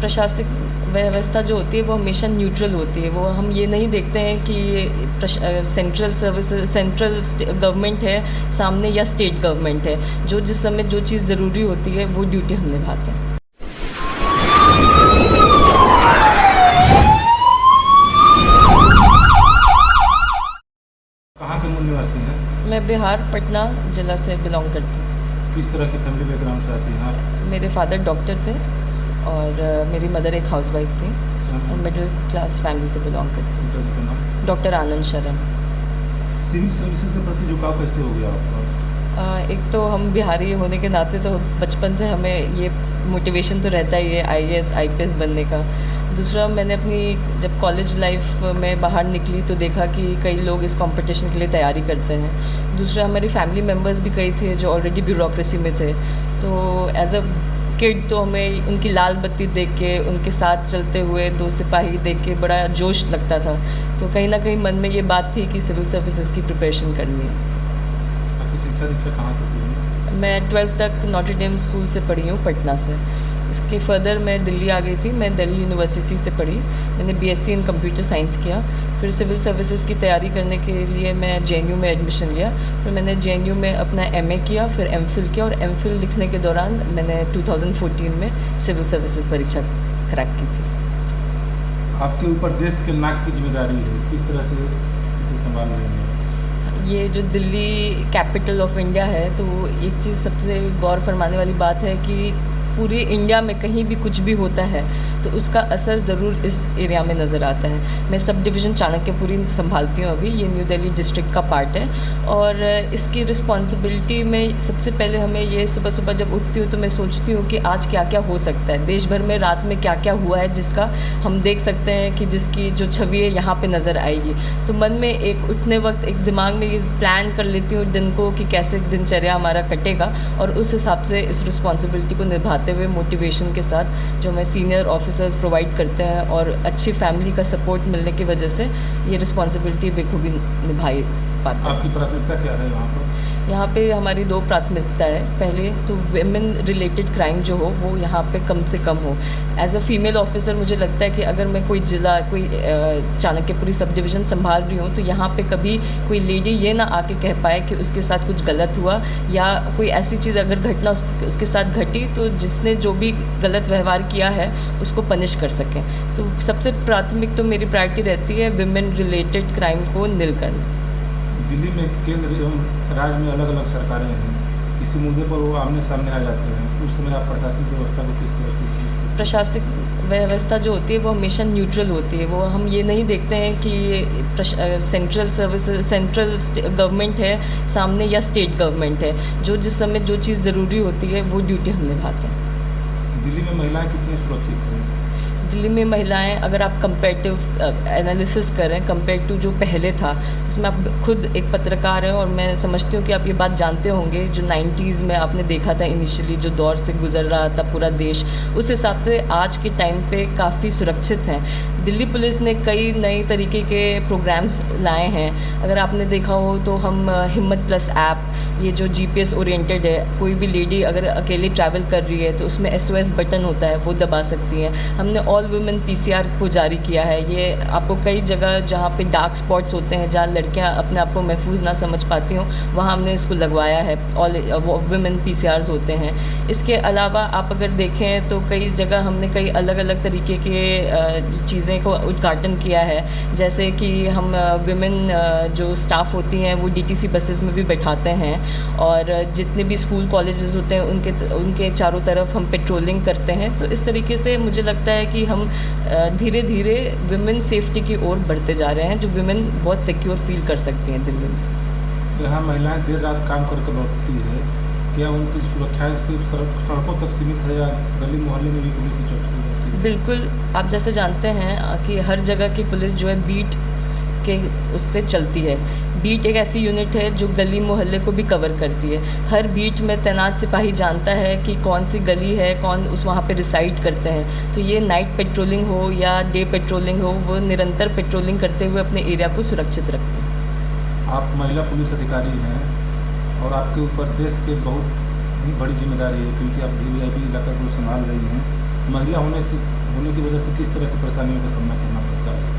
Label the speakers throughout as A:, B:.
A: प्रशासनिक व्यवस्था जो होती है वो हमेशा न्यूट्रल होती है। वो हम ये नहीं देखते हैं कि सेंट्रल गवर्नमेंट है सामने या स्टेट गवर्नमेंट है। जो जिस समय जो चीज़ ज़रूरी होती है वो ड्यूटी हम निभाते हैं।
B: कहाँ के मूल निवासी हैं?
A: मैं बिहार पटना ज़िला से बिलोंग करती हूँ।
B: किस तरह की फैमिली बैकग्राउंड से आती हैं आप?
A: मेरे फादर डॉक्टर थे और मेरी मदर एक हाउसवाइफ थी और मिडिल क्लास फैमिली से बिलोंग करती हूँ।
B: पिताजी का नाम?
A: डॉक्टर आनंद शरण।
B: सिविल सर्विसेज के प्रति झुकाव कैसे हो गया आपका?
A: एक तो हम बिहारी होने के नाते तो बचपन से हमें ये मोटिवेशन तो रहता ही है IAS IPS बनने का। दूसरा, मैंने अपनी जब कॉलेज लाइफ में बाहर निकली तो देखा कि कई लोग इस कंपटीशन के लिए तैयारी करते हैं। दूसरा, हमारी फैमिली मेम्बर्स भी कई थे जो ऑलरेडी ब्यूरोक्रेसी में थे, तो एज अ किड तो हमें उनकी लाल बत्ती देख के, उनके साथ चलते हुए 2 सिपाही देख के बड़ा जोश लगता था। तो कहीं ना कहीं मन में ये बात थी कि सिविल सर्विसेज की प्रिपरेशन करनी है।
B: आपकी शिक्षा दीक्षा कहाँ तक हुई है?
A: मैं 12th तक नॉटर डेम स्कूल से पढ़ी हूँ, पटना से। उसके फर्दर मैं दिल्ली आ गई थी। मैं दिल्ली यूनिवर्सिटी से पढ़ी। मैंने BSc इन कंप्यूटर साइंस किया। फिर सिविल सर्विसेज की तैयारी करने के लिए मैं JNU में एडमिशन लिया। फिर मैंने JNU में अपना MA किया, फिर MPhil किया और MPhil लिखने के दौरान मैंने 2014 में सिविल सर्विसेज परीक्षा क्रैक की थी।
B: आपके ऊपर देश के नाक की जिम्मेदारी है, किस तरह से इसे संभाल रहे हैं?
A: ये जो दिल्ली कैपिटल ऑफ इंडिया है, तो एक चीज़ सबसे गौर फरमाने वाली बात है कि पूरे इंडिया में कहीं भी कुछ भी होता है तो उसका असर ज़रूर इस एरिया में नज़र आता है। मैं सब डिवीज़न चाणक्यपुरी संभालती हूँ अभी। ये न्यू दिल्ली डिस्ट्रिक्ट का पार्ट है और इसकी रिस्पॉन्सिबिलिटी में सबसे पहले हमें ये सुबह सुबह जब उठती हूँ तो मैं सोचती हूँ कि आज क्या क्या हो सकता है देश भर में, रात में क्या क्या हुआ है जिसका हम देख सकते हैं कि जिसकी जो छवि है यहाँ पे नज़र आएगी। तो मन में एक उठने वक्त एक दिमाग में ये प्लान कर लेती हूँ दिन को कि कैसे दिनचर्या हमारा कटेगा और उस हिसाब से इस रिस्पॉन्सिबिलिटी को निभाते हुए मोटिवेशन के साथ जो मैं सीनियर ऑफिसर्स प्रोवाइड करते हैं और अच्छी फैमिली का सपोर्ट मिलने की वजह से ये रिस्पॉन्सिबिलिटी बेखूबी निभाई पाते हैं।
B: आपकी प्राथमिकता क्या है यहाँ पर?
A: यहाँ पे हमारी 2 प्राथमिकता है। पहले तो वेमेन रिलेटेड क्राइम जो हो वो यहाँ पे कम से कम हो। एज अ फीमेल ऑफिसर मुझे लगता है कि अगर मैं कोई ज़िला, कोई चाणक्यपुरी सब डिवीज़न संभाल रही हूँ तो यहाँ पे कभी कोई लेडी ये ना आके कह पाए कि उसके साथ कुछ गलत हुआ या कोई ऐसी चीज़ अगर घटना उसके साथ घटी तो जिसने जो भी गलत व्यवहार किया है उसको पनिश कर सकें। तो सबसे प्राथमिक तो मेरी प्रायोरिटी रहती है वेमेन रिलेटेड क्राइम को निल करना।
B: दिल्ली में केंद्र एवं राज्य में अलग अलग सरकारें हैं, किसी मुद्दे पर वो आमने सामने आ जाते हैं, उस समय आप प्रशासनिक व्यवस्था को किस तरह से?
A: प्रशासनिक व्यवस्था जो होती है वो हमेशा न्यूट्रल होती है। वो हम ये नहीं देखते हैं कि सेंट्रल गवर्नमेंट है सामने या स्टेट गवर्नमेंट है। जो जिस समय जो चीज़ ज़रूरी होती है वो ड्यूटी हम निभाते हैं।
B: दिल्ली में महिलाएं कितनी सुरक्षित हैं?
A: दिल्ली में महिलाएं, अगर आप कंपेरेटिव एनालिसिस करें कंपेयर टू जो पहले था, उसमें आप खुद एक पत्रकार हैं और मैं समझती हूँ कि आप ये बात जानते होंगे जो 90s में आपने देखा था इनिशियली जो दौर से गुजर रहा था पूरा देश, उस हिसाब से आज के टाइम पे काफ़ी सुरक्षित हैं। दिल्ली पुलिस ने कई नए तरीके के प्रोग्राम्स लाए हैं। अगर आपने देखा हो तो हम हिम्मत प्लस ऐप, ये जो GPS ओरिएंटेड है, कोई भी लेडी अगर अकेले ट्रैवल कर रही है तो उसमें SOS बटन होता है, वो दबा सकती हैं। हमने ऑल वुमेन PCR को जारी किया है। ये आपको कई जगह जहाँ पे डार्क स्पॉट्स होते हैं, जहाँ लड़कियाँ अपने आप को महफूज ना समझ पाती हों, वहाँ हमने इसको लगवाया है। ऑल वुमेन PCRs होते हैं। इसके अलावा आप अगर देखें तो कई जगह हमने कई अलग अलग तरीके के चीज़ें को उद्घाटन किया है, जैसे कि हम विमेन जो स्टाफ होती हैं वो DTC बसेस में भी बैठाते हैं और जितने भी स्कूल कॉलेजेस होते हैं उनके चारों तरफ हम पेट्रोलिंग करते हैं। तो इस तरीके से मुझे लगता है कि हम धीरे धीरे विमेन सेफ्टी की ओर बढ़ते जा रहे हैं, जो विमेन बहुत सिक्योर फील कर सकती हैं दिल्ली में।
B: यहाँ महिलाएं देर रात काम करके लौटती है, क्या उनकी सुरक्षा सिर्फ सड़कों तक सीमित है या गली मोहल्ले में भी पुलिस की चौकसी रहती है?
A: बिल्कुल, आप जैसे जानते हैं कि हर जगह की पुलिस जो है बीट के उससे चलती है। बीट एक ऐसी यूनिट है जो गली मोहल्ले को भी कवर करती है। हर बीट में तैनात सिपाही जानता है कि कौन सी गली है, कौन उस वहाँ पे रिसाइड करते हैं। तो ये नाइट पेट्रोलिंग हो या डे पेट्रोलिंग हो, वो निरंतर पेट्रोलिंग करते हुए अपने एरिया को सुरक्षित रखते हैं।
B: आप महिला पुलिस अधिकारी हैं और आपके ऊपर देश के बहुत ही बड़ी जिम्मेदारी है, क्योंकि आप VVIP इलाका को संभाल रही हैं। महिला होने होने की वजह से किस तरह की परेशानियों का सामना करना पड़ता है?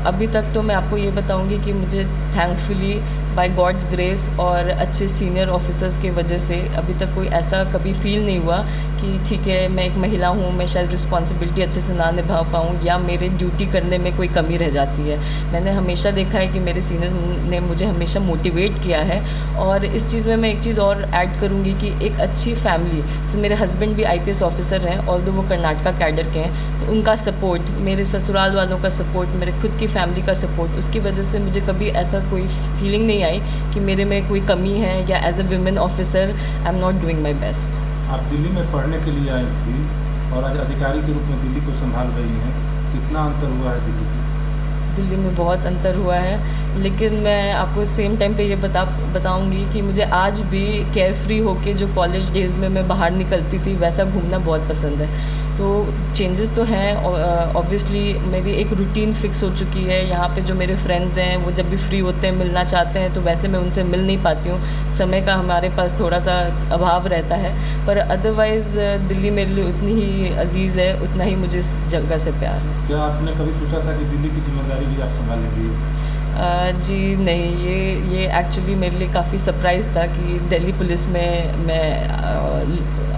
A: अभी तक तो मैं आपको ये बताऊंगी कि मुझे थैंकफुली बाय गॉड्स ग्रेस और अच्छे सीनियर ऑफिसर्स की वजह से अभी तक कोई ऐसा कभी फील नहीं हुआ कि ठीक है मैं एक महिला हूँ, मैं शायद रिस्पॉन्सिबिलिटी अच्छे से ना निभा पाऊँ या मेरे ड्यूटी करने में कोई कमी रह जाती है। मैंने हमेशा देखा है कि मेरे सीनियर्स ने मुझे हमेशा मोटिवेट किया है। और इस चीज़ में मैं एक चीज़ और ऐड करूँगी कि एक अच्छी फैमिली जैसे मेरे हस्बैंड भी IPS ऑफिसर हैं, ऑल्दो वो कर्नाटका कैडर के हैं, तो उनका सपोर्ट, मेरे ससुराल वालों का सपोर्ट, मेरे खुद की फैमिली का सपोर्ट, उसकी वजह से मुझे कभी ऐसा कोई फीलिंग नहीं आई कि मेरे में कोई कमी है या as a women officer I am not doing my best.
B: आप दिल्ली में पढ़ने के लिए आई थी और आज अधिकारी के रूप में दिल्ली को संभाल रही हैं, कितना अंतर हुआ है दिल्ली में?
A: दिल्ली में बहुत अंतर हुआ है, लेकिन मैं आपको सेम टाइम पे ये बताऊंगी कि मुझे आज भी केयर फ्री होके जो कॉलेज डेज़ में मैं बाहर निकलती थी वैसा घूमना बहुत पसंद है। तो चेंजेस तो हैं, ऑब्वियसली मेरी एक रूटीन फिक्स हो चुकी है। यहाँ पे जो मेरे फ्रेंड्स हैं वो जब भी फ्री होते हैं मिलना चाहते हैं, तो वैसे मैं उनसे मिल नहीं पाती हूँ, समय का हमारे पास थोड़ा सा अभाव रहता है। पर अदरवाइज़ दिल्ली मेरे लिए उतनी ही अजीज़ है, उतना ही मुझे इस जगह से प्यार है।
B: क्या आपने कभी सोचा था कि दिल्ली की जिम्मेदारी भी आप संभालेंगी?
A: जी नहीं, ये एक्चुअली मेरे लिए काफ़ी सरप्राइज़ था कि दिल्ली पुलिस में मैं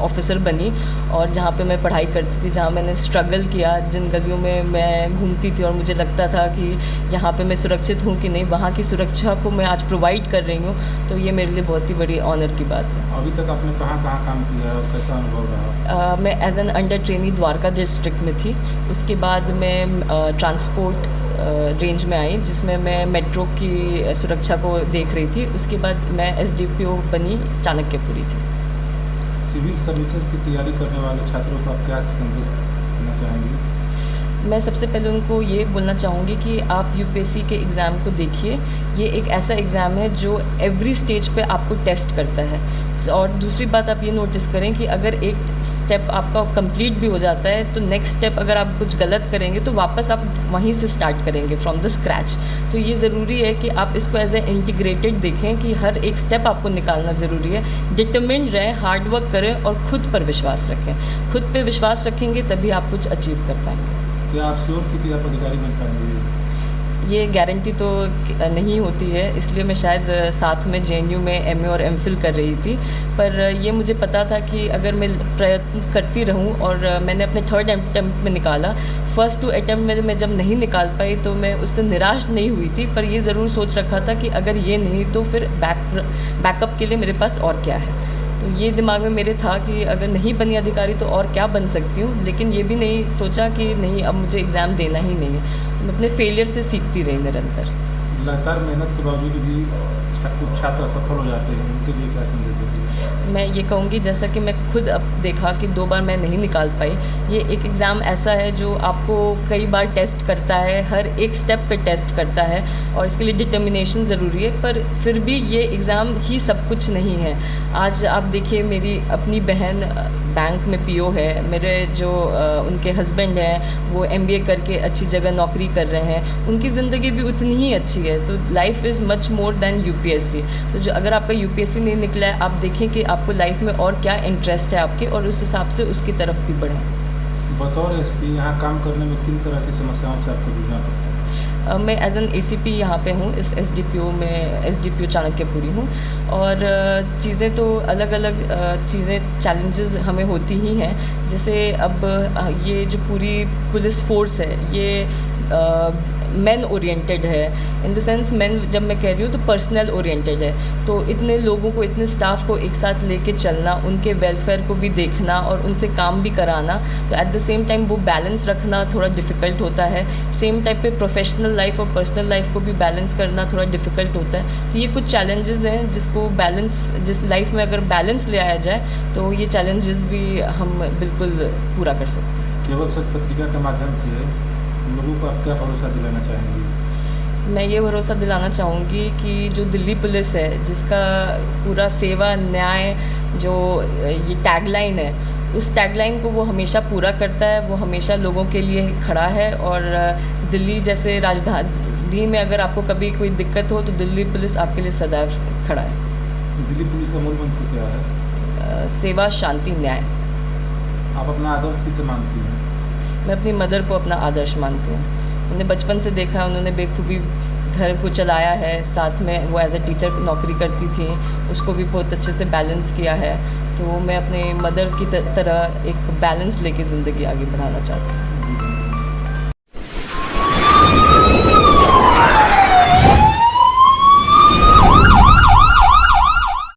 A: ऑफ़िसर बनी, और जहाँ पे मैं पढ़ाई करती थी, जहाँ मैंने स्ट्रगल किया, जिन गलियों में मैं घूमती थी और मुझे लगता था कि यहाँ पे मैं सुरक्षित हूँ कि नहीं, वहाँ की सुरक्षा को मैं आज प्रोवाइड कर रही हूँ, तो ये मेरे लिए बहुत ही बड़ी ऑनर की बात है।
B: अभी तक आपने कहाँ कहाँ काम किया है और कैसा अनुभव रहा?
A: मैं as an under trainee Dwarka district में थी। उसके बाद मैं ट्रांसपोर्ट रेंज में आई, जिसमें मैं मेट्रो की सुरक्षा को देख रही थी। उसके बाद मैं SDPO बनी चाणक्यपुरी की।
B: सिविल सर्विसेज की तैयारी करने वाले छात्रों को आप क्या संदेश देना चाहेंगी?
A: मैं सबसे पहले उनको ये बोलना चाहूँगी कि आप UPSC के एग्ज़ाम को देखिए। ये एक ऐसा एग्ज़ाम है जो एवरी स्टेज पे आपको टेस्ट करता है। और दूसरी बात आप ये नोटिस करें कि अगर एक स्टेप आपका कंप्लीट भी हो जाता है, तो नेक्स्ट स्टेप अगर आप कुछ गलत करेंगे तो वापस आप वहीं से स्टार्ट करेंगे फ्रॉम द स्क्रैच। तो ये ज़रूरी है कि आप इसको एज ए इंटीग्रेटेड देखें कि हर एक स्टेप आपको निकालना ज़रूरी है। डिटरमिन्ड रहें, हार्ड वर्क करें और खुद पर विश्वास रखें। खुद पे विश्वास रखेंगे तभी आप कुछ अचीव कर पाएंगे।
B: क्या आप श्योर थी कि आप अधिकारी बन पाएंगे?
A: ये गारंटी तो नहीं होती है, इसलिए मैं शायद साथ में JNU में MA और MPhil कर रही थी। पर ये मुझे पता था कि अगर मैं प्रयत्न करती रहूं, और मैंने अपने 3rd अटेम्प्ट में निकाला। फर्स्ट 2 अटेम्प्ट में मैं जब नहीं निकाल पाई तो मैं उससे निराश नहीं हुई थी, पर ये ज़रूर सोच रखा था कि अगर ये नहीं तो फिर बैकअप के लिए मेरे पास और क्या है। तो ये दिमाग में मेरे था कि अगर नहीं बनी अधिकारी तो और क्या बन सकती हूँ, लेकिन ये भी नहीं सोचा कि नहीं अब मुझे एग्ज़ाम देना ही नहीं है। तो मैं अपने फेलियर से सीखती रही निरंतर।
B: लगातार मेहनत के बावजूद भी कुछ छात्र असफल हो जाते हैं, उनके लिए क्या संदेश देती है?
A: मैं ये कहूँगी, जैसा कि मैं खुद अब देखा कि 2 बार मैं नहीं निकाल पाई। ये एक एग्ज़ाम ऐसा है जो आपको कई बार टेस्ट करता है, हर एक स्टेप पे टेस्ट करता है, और इसके लिए डिटर्मिनेशन ज़रूरी है। पर फिर भी ये एग्ज़ाम ही सब कुछ नहीं है। आज आप देखिए, मेरी अपनी बहन बैंक में PO है, मेरे जो उनके हस्बैंड हैं वो MBA करके अच्छी जगह नौकरी कर रहे हैं, उनकी ज़िंदगी भी उतनी ही अच्छी है। तो life is much more than UPSC। तो जो अगर आपका UPSC नहीं निकला है, आप देखें कि आपको लाइफ में और क्या इंटरेस्ट है आपके, और उस हिसाब से उसकी तरफ भी बढ़ें।
B: बतौर SP यहाँ काम करने में किन तरह की समस्याओं से आपको जूझना पड़ता है?
A: मैं एज एन ACP यहाँ पे हूँ, इस SDPO में SDPO चाणक्यपुरी हूँ। और चीज़ें तो अलग अलग चीज़ें चैलेंजेस हमें होती ही हैं। जैसे अब ये जो पूरी पुलिस फोर्स है ये मैन ओरिएंटेड है, इन द सेंस मैन जब मैं कह रही हूँ तो पर्सनल ओरिएंटेड है। तो इतने लोगों को, इतने स्टाफ को एक साथ लेके चलना, उनके वेलफेयर को भी देखना और उनसे काम भी कराना, तो एट द सेम टाइम वो बैलेंस रखना थोड़ा डिफ़िकल्ट होता है। सेम टाइप पे प्रोफेशनल लाइफ और पर्सनल लाइफ को भी बैलेंस करना थोड़ा डिफ़िकल्ट होता है। तो ये कुछ चैलेंजेस हैं जिसको बैलेंस, जिस लाइफ में अगर बैलेंस ले आया जाए तो ये चैलेंजेस भी हम बिल्कुल पूरा कर सकते हैं।
B: केवल सच पत्रिका के माध्यम से लोगों को आप क्या भरोसा दिलाना चाहेंगी?
A: मैं ये भरोसा दिलाना चाहूँगी कि जो दिल्ली पुलिस है, जिसका पूरा सेवा न्याय जो ये टैगलाइन है, उस टैगलाइन को वो हमेशा पूरा करता है, वो हमेशा लोगों के लिए खड़ा है। और दिल्ली जैसे राजधानी में अगर आपको कभी कोई दिक्कत हो तो दिल्ली पुलिस आपके लिए सदैव खड़ा है।
B: दिल्ली पुलिस का मूल मंत्र क्या है?
A: सेवा, शांति, न्याय।
B: आप अपना आदर्श किसे मानती हैं?
A: मैं अपनी मदर को अपना आदर्श मानती हूँ। मैंने बचपन से देखा है, उन्होंने बेखूबी घर को चलाया है, साथ में वो एज़ अ टीचर नौकरी करती थी, उसको भी बहुत अच्छे से बैलेंस किया है। तो मैं अपने मदर की तरह एक बैलेंस लेके ज़िंदगी आगे बढ़ाना चाहती हूँ।